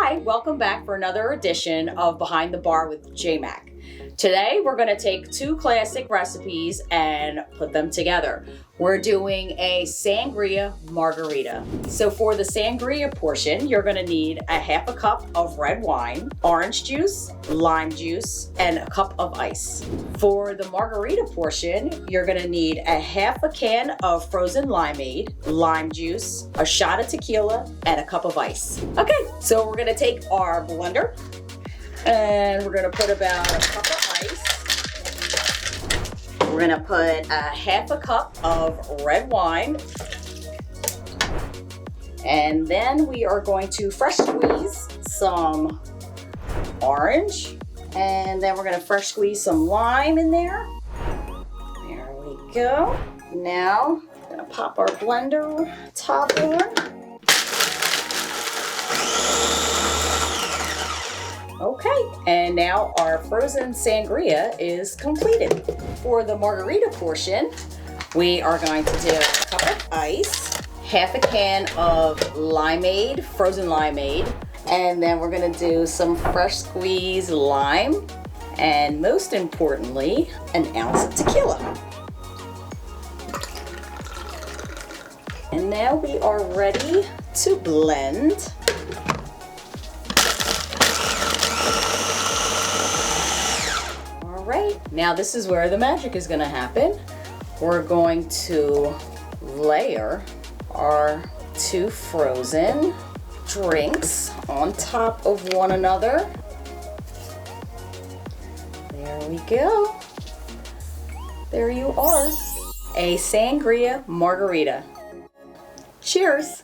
Hi, welcome back for another edition of Behind the Bar with J-Mac. Today we're going to take two classic recipes and put them together. We're doing a sangria margarita. So for the sangria portion, you're going to need a half a cup of red wine, orange juice, lime juice, and a cup of ice. For the margarita portion, you're going to need a half a can of frozen limeade, lime juice, a shot of tequila, and a cup of ice. Okay, so we're going to take our blender and we're going to put about a cup of ice. We're going to put a half a cup of red wine. And then we are going to fresh squeeze some orange. And then we're going to fresh squeeze some lime in there. There we go. Now, I'm going to pop our blender top on. Okay, and now our frozen sangria is completed. For the margarita portion, we are going to do a cup of ice, half a can of limeade, frozen limeade, and then we're gonna do some fresh squeezed lime, and most importantly, an ounce of tequila. And now we are ready to blend. Right, now this is where the magic is going to happen. We're going to layer our two frozen drinks on top of one another. There we go. There you are. A sangria margarita. Cheers.